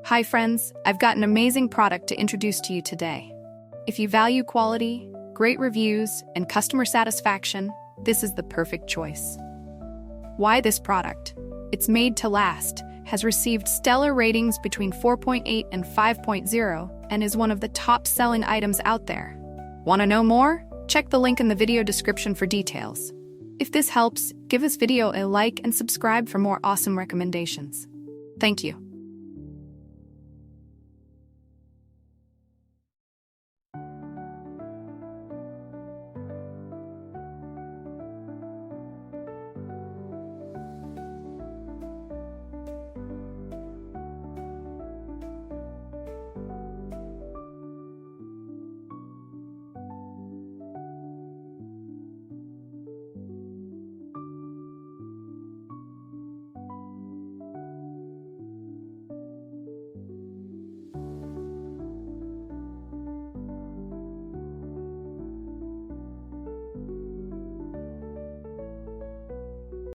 Hi friends, I've got an amazing product to introduce to you today. If you value quality, great reviews, and customer satisfaction, this is the perfect choice. Why this product? It's made to last, has received stellar ratings between 4.8 and 5.0, and is one of the top-selling items out there. Want to know more? Check the link in the video description for details. If this helps, give this video a like and subscribe for more awesome recommendations. Thank you.